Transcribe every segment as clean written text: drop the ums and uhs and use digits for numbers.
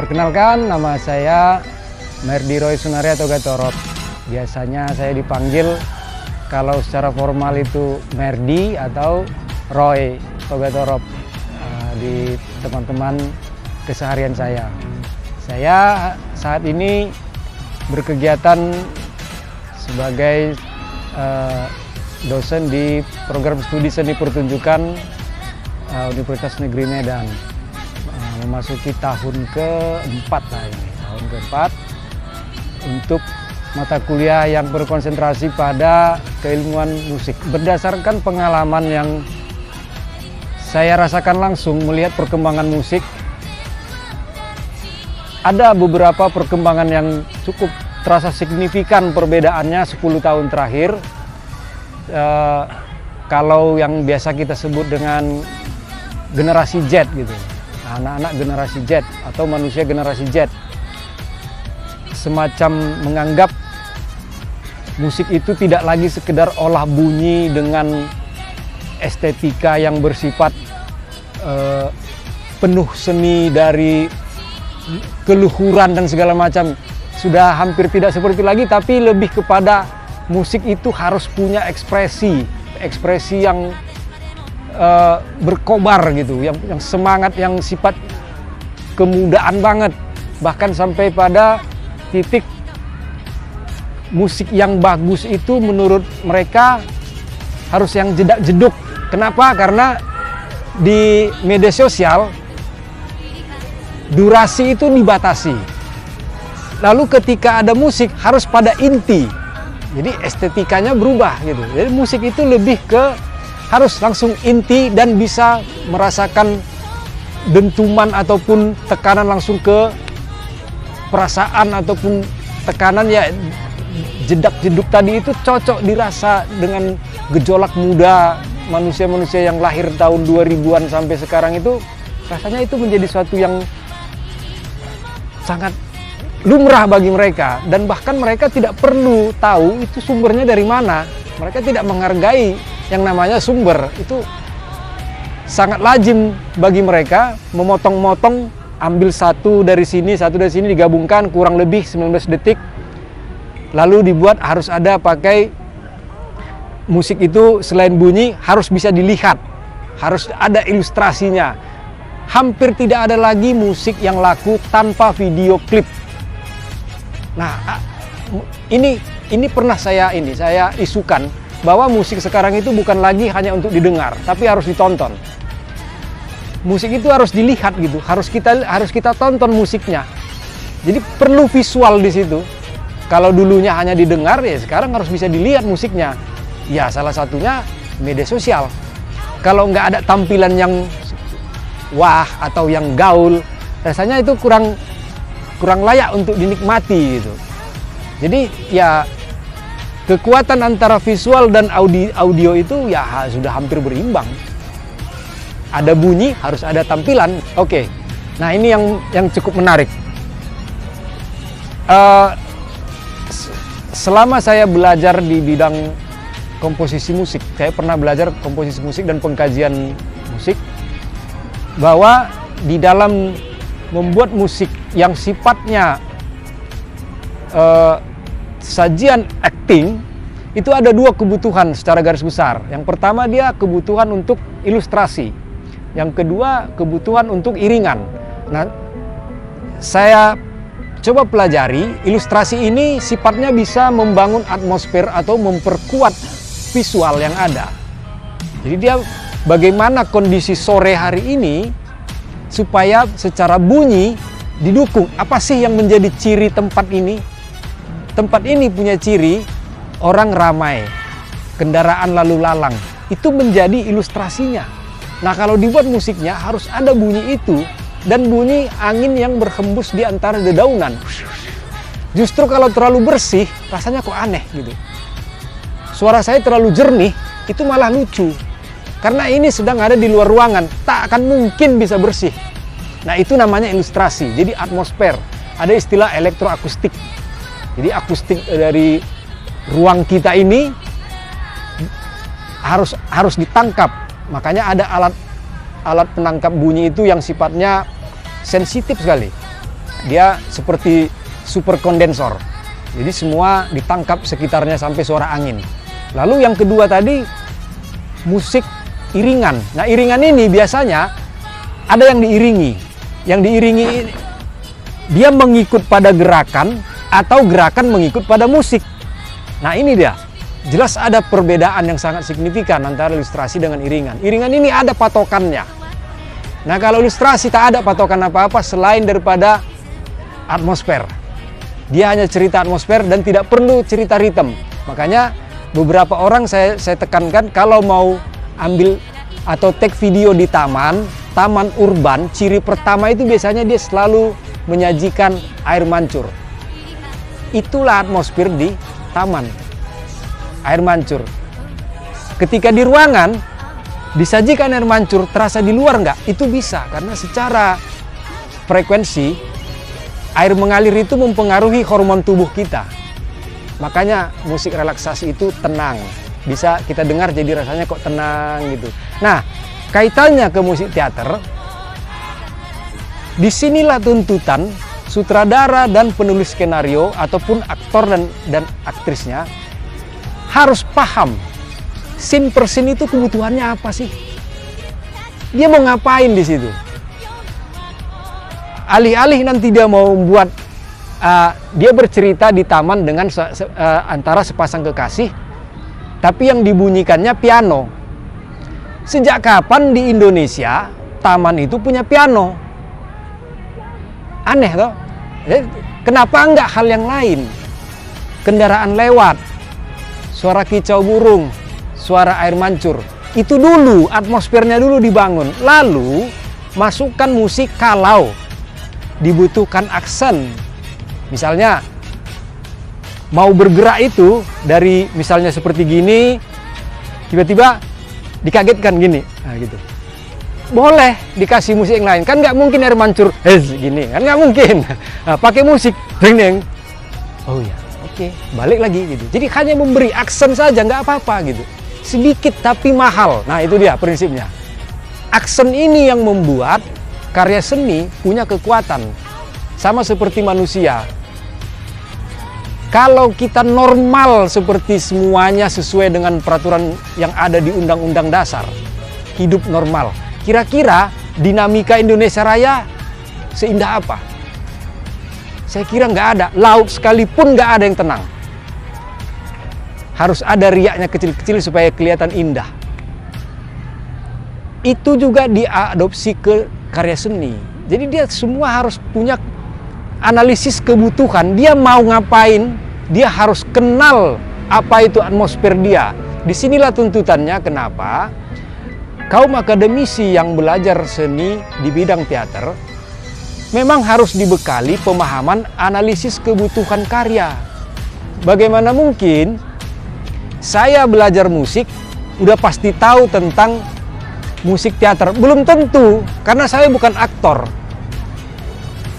Perkenalkan, nama saya Merdi Roy Sunarya atau Gatorop. Biasanya saya dipanggil kalau secara formal itu Merdi atau Roy atau Gatorop di teman-teman keseharian saya. Saya saat ini berkegiatan sebagai dosen di program studi seni pertunjukan Universitas Negeri Medan. Memasuki tahun keempat lah ini, tahun keempat untuk mata kuliah yang berkonsentrasi pada keilmuan musik. Berdasarkan pengalaman yang saya rasakan langsung melihat perkembangan musik, ada beberapa perkembangan yang cukup terasa signifikan perbedaannya 10 tahun terakhir. Kalau yang biasa kita sebut dengan generasi Z gitu. Anak-anak generasi Z atau manusia generasi Z semacam menganggap musik itu tidak lagi sekedar olah bunyi dengan estetika yang bersifat penuh seni dari keluhuran dan segala macam. Sudah hampir tidak seperti itu lagi, tapi lebih kepada musik itu harus punya ekspresi yang berkobar gitu, yang semangat, yang sifat kemudaan banget. Bahkan sampai pada titik musik yang bagus itu menurut mereka harus yang jedak-jeduk. Kenapa? Karena di media sosial durasi itu dibatasi. Lalu ketika ada musik harus pada inti. Jadi estetikanya berubah gitu. Jadi musik itu lebih ke harus langsung inti dan bisa merasakan dentuman ataupun tekanan langsung ke perasaan ataupun tekanan, ya jedak-jeduk tadi itu cocok dirasa dengan gejolak muda manusia-manusia yang lahir tahun 2000-an sampai sekarang itu. Rasanya itu menjadi suatu yang sangat lumrah bagi mereka, dan bahkan mereka tidak perlu tahu itu sumbernya dari mana. Mereka tidak menghargai yang namanya sumber. Itu sangat lazim bagi mereka memotong-motong, ambil satu dari sini digabungkan kurang lebih 19 detik, lalu dibuat harus ada pakai musik itu selain bunyi harus bisa dilihat, harus ada ilustrasinya. Hampir tidak ada lagi musik yang laku tanpa video klip. Nah, ini pernah saya isukan bahwa musik sekarang itu bukan lagi hanya untuk didengar, tapi harus ditonton. Musik itu harus dilihat gitu, harus kita tonton musiknya. Jadi perlu visual di situ. Kalau dulunya hanya didengar, ya sekarang harus bisa dilihat musiknya. Ya salah satunya media sosial. Kalau nggak ada tampilan yang wah atau yang gaul, rasanya itu kurang layak untuk dinikmati gitu. Jadi ya kekuatan antara visual dan audio itu ya sudah hampir berimbang. Ada bunyi, harus ada tampilan. Oke. Nah, ini yang cukup menarik. Selama saya belajar di bidang komposisi musik, saya pernah belajar komposisi musik dan pengkajian musik, bahwa di dalam membuat musik yang sifatnya sajian acting itu ada dua kebutuhan secara garis besar. Yang pertama dia kebutuhan untuk ilustrasi, yang kedua kebutuhan untuk iringan. Nah, saya coba pelajari ilustrasi ini sifatnya bisa membangun atmosfer atau memperkuat visual yang ada. Jadi dia bagaimana kondisi sore hari ini supaya secara bunyi didukung. Apa sih yang menjadi ciri tempat ini? Tempat ini punya ciri orang ramai, kendaraan lalu lalang. Itu menjadi ilustrasinya. Nah, kalau dibuat musiknya harus ada bunyi itu, dan bunyi angin yang berhembus di antara dedaunan. Justru kalau terlalu bersih, rasanya kok aneh gitu. Suara saya terlalu jernih, itu malah lucu. Karena ini sedang ada di luar ruangan, tak akan mungkin bisa bersih. Nah, itu namanya ilustrasi. Jadi atmosfer. Ada istilah elektroakustik. Jadi akustik dari ruang kita ini harus ditangkap. Makanya ada alat penangkap bunyi itu yang sifatnya sensitif sekali. Dia seperti super kondensor. Jadi semua ditangkap sekitarnya sampai suara angin. Lalu yang kedua tadi, musik iringan. Nah, iringan ini biasanya ada yang diiringi. Yang diiringi ini, dia mengikut pada gerakan atau gerakan mengikut pada musik. Nah, ini dia. Jelas ada perbedaan yang sangat signifikan antara ilustrasi dengan iringan. Iringan ini ada patokannya. Nah, kalau ilustrasi tak ada patokan apa-apa selain daripada atmosfer. Dia hanya cerita atmosfer dan tidak perlu cerita ritme. Makanya beberapa orang saya tekankan kalau mau ambil atau take video di taman urban, ciri pertama itu biasanya dia selalu menyajikan air mancur. Itulah atmosfer di taman. Air mancur. Ketika di ruangan disajikan air mancur, terasa di luar nggak? Itu bisa, karena secara frekuensi air mengalir itu mempengaruhi hormon tubuh kita. Makanya musik relaksasi itu tenang. Bisa kita dengar jadi rasanya kok tenang gitu. Nah, kaitannya ke musik teater, disinilah tuntutan sutradara dan penulis skenario ataupun aktor dan aktrisnya harus paham scene per scene itu kebutuhannya apa sih? Dia mau ngapain di situ? Alih-alih nanti dia mau membuat dia bercerita di taman dengan antara sepasang kekasih, tapi yang dibunyikannya piano. Sejak kapan di Indonesia taman itu punya piano? Aneh toh? Kenapa enggak hal yang lain? Kendaraan lewat, suara kicau burung, suara air mancur. Itu dulu, atmosfernya dulu dibangun. Lalu masukkan musik kalau dibutuhkan aksen. Misalnya mau bergerak itu dari misalnya seperti gini, tiba-tiba dikagetkan gini, nah gitu. Boleh dikasih musik yang lain, kan nggak mungkin air mancur, gini kan nggak mungkin. Nah, pakai musik, deng. Oh ya, oke, balik lagi gitu. Jadi hanya memberi aksen saja, nggak apa-apa gitu. Sedikit tapi mahal. Nah itu dia prinsipnya. Aksen ini yang membuat karya seni punya kekuatan. Sama seperti manusia. Kalau kita normal seperti semuanya sesuai dengan peraturan yang ada di Undang-Undang Dasar, hidup normal, kira-kira dinamika Indonesia Raya seindah apa? Saya kira nggak ada. Laut sekalipun nggak ada yang tenang. Harus ada riaknya kecil-kecil supaya kelihatan indah. Itu juga diadopsi ke karya seni. Jadi dia semua harus punya analisis kebutuhan. Dia mau ngapain, dia harus kenal apa itu atmosfer dia. Disinilah tuntutannya kenapa kaum akademisi yang belajar seni di bidang teater memang harus dibekali pemahaman analisis kebutuhan karya. Bagaimana mungkin saya belajar musik udah pasti tahu tentang musik teater? Belum tentu, karena saya bukan aktor.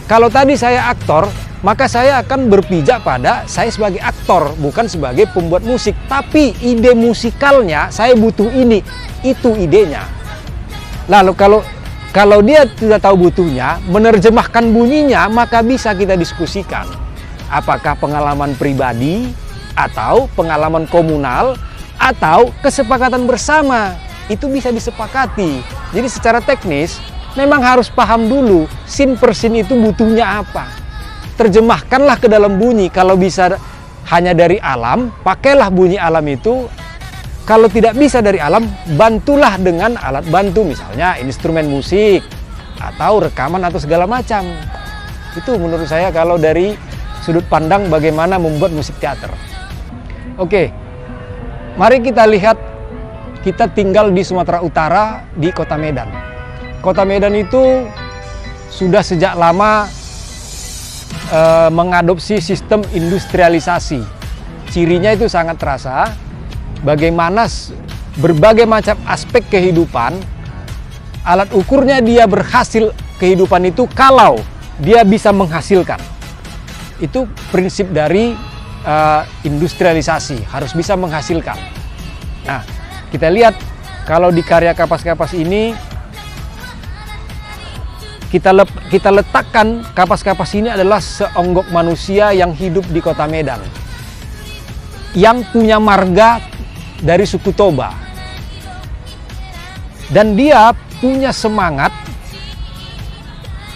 Kalau tadi saya aktor, maka saya akan berpijak pada saya sebagai aktor, bukan sebagai pembuat musik. Tapi ide musikalnya saya butuh ini, itu idenya. Lalu kalau dia tidak tahu butuhnya, menerjemahkan bunyinya, maka bisa kita diskusikan. Apakah pengalaman pribadi, atau pengalaman komunal, atau kesepakatan bersama. Itu bisa disepakati. Jadi secara teknis, memang harus paham dulu scene per scene itu butuhnya apa. Terjemahkanlah ke dalam bunyi. Kalau bisa hanya dari alam, pakailah bunyi alam itu. Kalau tidak bisa dari alam, bantulah dengan alat bantu, misalnya instrumen musik atau rekaman atau segala macam. Itu menurut saya kalau dari sudut pandang bagaimana membuat musik teater. Oke, mari kita lihat. Kita tinggal di Sumatera Utara, di Kota Medan. Kota Medan itu sudah sejak lama mengadopsi sistem industrialisasi. Cirinya itu sangat terasa, bagaimana berbagai macam aspek kehidupan, alat ukurnya dia berhasil kehidupan itu kalau dia bisa menghasilkan. Itu prinsip dari industrialisasi, harus bisa menghasilkan. Nah, kita lihat kalau di karya Kapas-Kapas ini kita letakkan Kapas-Kapas ini adalah seonggok manusia yang hidup di kota Medan, yang punya marga dari suku Toba, dan dia punya semangat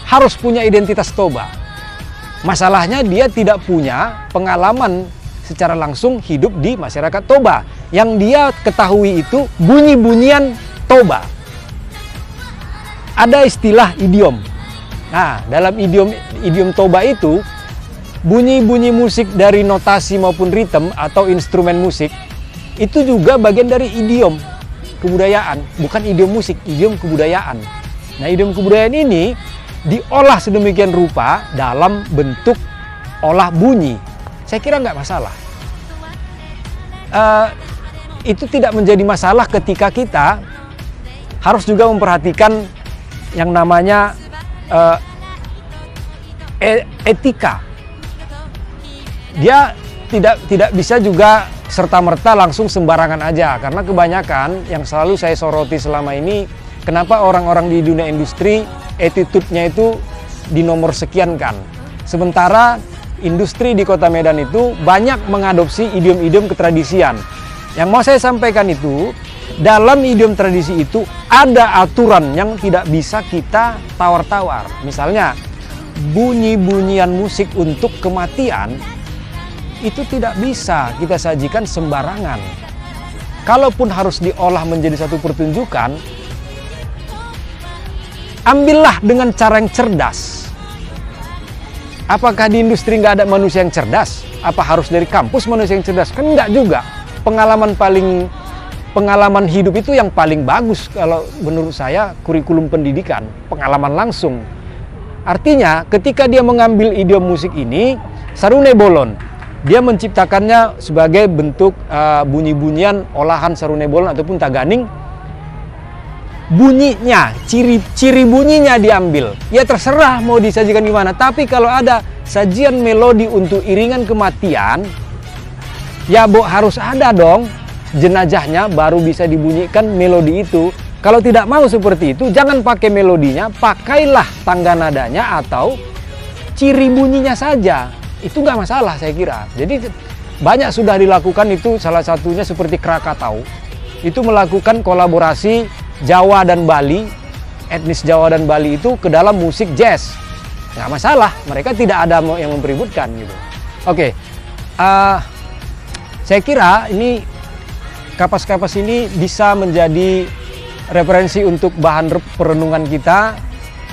harus punya identitas Toba. Masalahnya dia tidak punya pengalaman secara langsung hidup di masyarakat Toba. Yang dia ketahui itu bunyi-bunyian Toba. Ada istilah idiom. Nah, dalam idiom Toba itu, bunyi-bunyi musik dari notasi maupun ritme atau instrumen musik itu juga bagian dari idiom kebudayaan, bukan idiom musik, idiom kebudayaan. Nah, idiom kebudayaan ini diolah sedemikian rupa dalam bentuk olah bunyi. Saya kira nggak masalah. Itu tidak menjadi masalah ketika kita harus juga memperhatikan yang namanya etika. Dia tidak bisa juga serta-merta langsung sembarangan aja, karena kebanyakan yang selalu saya soroti selama ini, kenapa orang-orang di dunia industri attitude-nya itu di nomor sekian kan, sementara industri di kota Medan itu banyak mengadopsi idiom-idiom ketradisian. Yang mau saya sampaikan itu, dalam idiom tradisi itu ada aturan yang tidak bisa kita tawar-tawar. Misalnya, bunyi-bunyian musik untuk kematian itu tidak bisa kita sajikan sembarangan. Kalaupun harus diolah menjadi satu pertunjukan, ambillah dengan cara yang cerdas. Apakah di industri nggak ada manusia yang cerdas? Apa harus dari kampus manusia yang cerdas? Kan enggak juga. Pengalaman hidup itu yang paling bagus kalau menurut saya kurikulum pendidikan, pengalaman langsung. Artinya ketika dia mengambil idiom musik ini, Sarune Bolon, dia menciptakannya sebagai bentuk bunyi-bunyian olahan Sarune Bolon ataupun Taganing. Bunyinya, ciri bunyinya diambil. Ya terserah mau disajikan gimana, tapi kalau ada sajian melodi untuk iringan kematian, ya harus ada dong jenazahnya baru bisa dibunyikan melodi itu. Kalau tidak mau seperti itu, jangan pakai melodinya, pakailah tangga nadanya atau ciri bunyinya saja. Itu nggak masalah saya kira. Jadi banyak sudah dilakukan itu, salah satunya seperti Krakatau. Itu melakukan kolaborasi Jawa dan Bali, etnis Jawa dan Bali itu ke dalam musik jazz. Nggak masalah, mereka tidak ada yang mempeributkan gitu. Oke, saya kira ini Kapas-Kapas ini bisa menjadi referensi untuk bahan perenungan kita,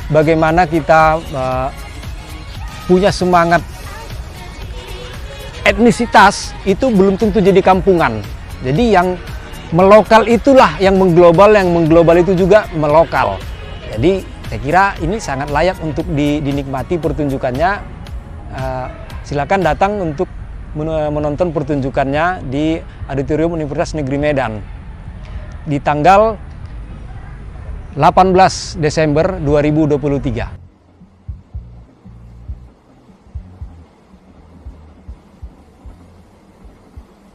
bagaimana kita punya semangat etnisitas itu belum tentu jadi kampungan. Jadi yang melokal itulah yang mengglobal itu juga melokal. Jadi saya kira ini sangat layak untuk dinikmati pertunjukannya. Silakan datang untuk menonton pertunjukannya di Auditorium Universitas Negeri Medan di tanggal 18 Desember 2023.